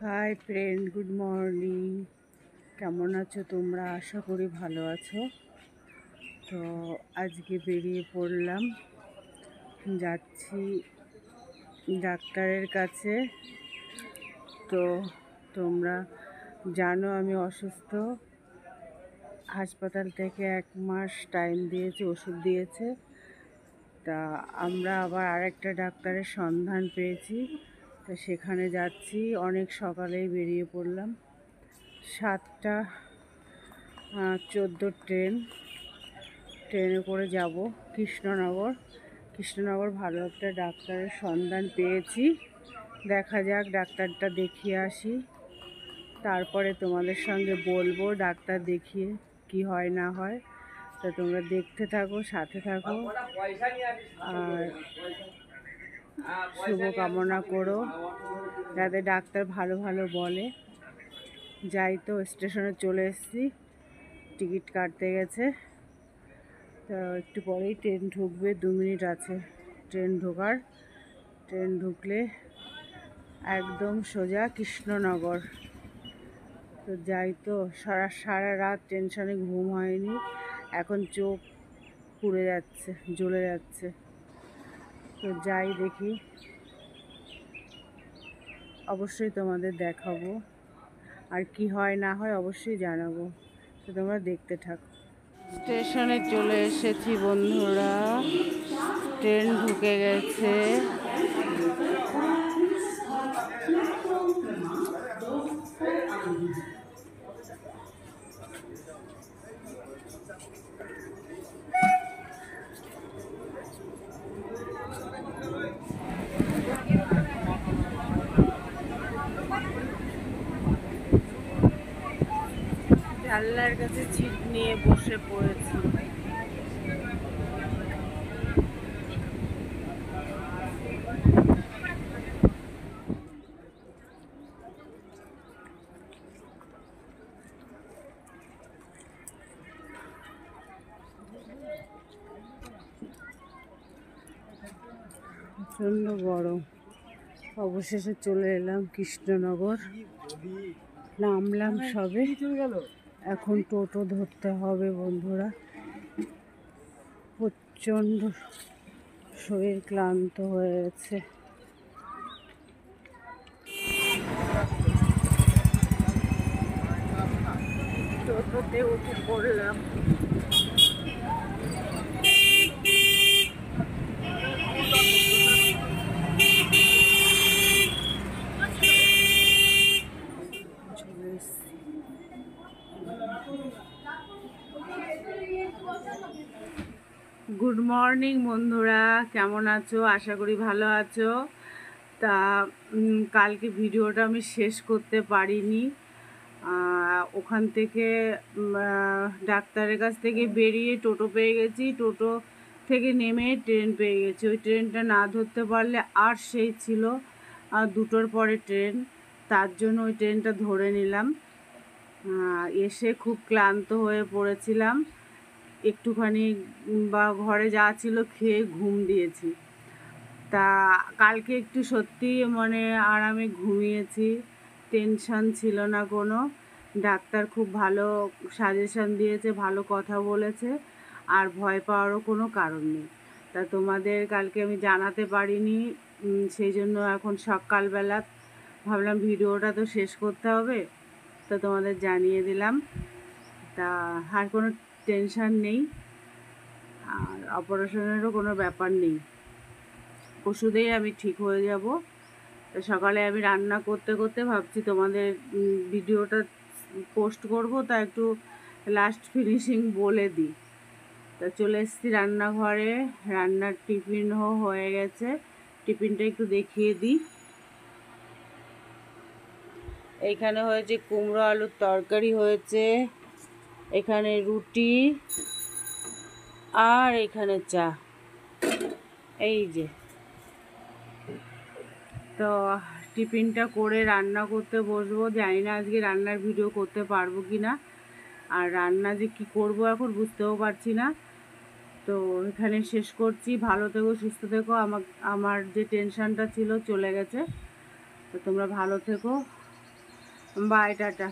Hi friend, good morning. কেমন আছো তোমরা? আশা করি ভালো আছো। তো আজকে বেরিয়ে পড়লাম, যাচ্ছি ডাক্তারের কাছে। তো তোমরা জানো আমি অসুস্থ। হাসপাতাল থেকে 1 মাস টাইম দিয়েছে, ওষুধ দিয়েছে। তা আমরা আবার আরেকটা ডাক্তারের সন্ধান পেয়েছি, তো সেখানে যাচ্ছি। অনেক সকালেই বেরিয়ে পড়লাম। 7:14 ট্রেনে করে যাব কৃষ্ণনগর। ভালো একটা ডাক্তারের সন্ধান পেয়েছি। দেখা যাক, ডাক্তারটা দেখিয়ে আসি, তারপরে তোমাদের সঙ্গে বলবো ডাক্তার দেখিয়ে কি হয় না হয়। তা তোমরা দেখতে থাকো, সাথে থাকো, আর শুভ কামনা করো যাতে ডাক্তার ভালো ভালো বলে। যাই, তো স্টেশনে চলে এসেছি, টিকিট কাটতে গেছে। তো একটু পরেই ট্রেন ঢুকবে, 2 মিনিট আছে ট্রেন ঢোকার। ট্রেন ঢুকলে একদম সোজা কৃষ্ণনগর। তো যাই, তো সারা রাত টেনশনে ঘুম হয়নি, এখন চোখ পুড়ে যাচ্ছে, জ্বলে যাচ্ছে। তো যাই, দেখি, অবশ্যই তোমাদের দেখাবো, আর কি হয় না হয় অবশ্যই জানাবো। তো তোমরা দেখতে থাকো। স্টেশনে চলে এসেছি বন্ধুরা, ট্রেন ঢুকে গেছে। জানলার কাছে সিট নিয়ে বসে পড়েছি। প্রচণ্ড গরম। অবশেষে চলে এলাম কৃষ্ণনগর, নামলাম সবে। এখন টোটো ধরতে হবে বন্ধুরা। প্রচণ্ড শরীর ক্লান্ত হয়ে গেছে। টোটোতে উঠে পড়লাম। গুড মর্নিং বন্ধুরা, কেমন আছো? আশা করি ভালো আছো। তা কালকে ভিডিওটা আমি শেষ করতে পারিনি। ওখান থেকে ডাক্তারের কাছ থেকে বেরিয়ে টোটো পেয়ে গেছি, টোটো থেকে নেমে ট্রেন পেয়ে গেছি। ওই ট্রেনটা না ধরতে পারলে আর সেই ছিল 2টোর পরে ট্রেন, তার জন্য ওই ট্রেনটা ধরে নিলাম। এসে খুব ক্লান্ত হয়ে পড়েছিলাম, একটুখানি বা ঘরে যা ছিল খেয়ে ঘুম দিয়েছি। তা কালকে একটু সত্যি মানে আরামে ঘুমিয়েছি, টেনশন ছিল না কোনো। ডাক্তার খুব ভালো সাজেশন দিয়েছে, ভালো কথা বলেছে, আর ভয় পাওয়ারও কোনো কারণ নেই। তা তোমাদের কালকে আমি জানাতে পারিনি, সেই জন্য এখন সকালবেলা ভাবলাম ভিডিওটা তো শেষ করতে হবে, তো তোমাদের জানিয়ে দিলাম। তা আর কোনো টেনশন নেই, আর অপারেশনেরও কোনো ব্যাপার নেই, ওষুধেই আমি ঠিক হয়ে যাব। তো সকালে আমি রান্না করতে করতে ভাবছি তোমাদের ভিডিওটা পোস্ট করব, তা একটু লাস্ট ফিনিশিং বলে দিই। তা চলে এসেছি রান্নাঘরে, রান্নার টিফিনও হয়ে গেছে, টিফিনটা একটু দেখিয়ে দিই। এইখানে হয়েছে কুমড়ো আলুর তরকারি হয়েছে, এখানে রুটি, আর এখানে চা। এই যে, তো টিফিনটা করে রান্না করতে বসবো। জানি না আজকে রান্নার ভিডিও করতে পারবো কি না, আর রান্না যে কি করব এখন বুঝতেও পারছি না। তো এখানে শেষ করছি। ভালো থেকো, সুস্থ থেকো। আমার যে টেনশনটা ছিল চলে গেছে। তো তোমরা ভালো থেকো, বাই, টাটা।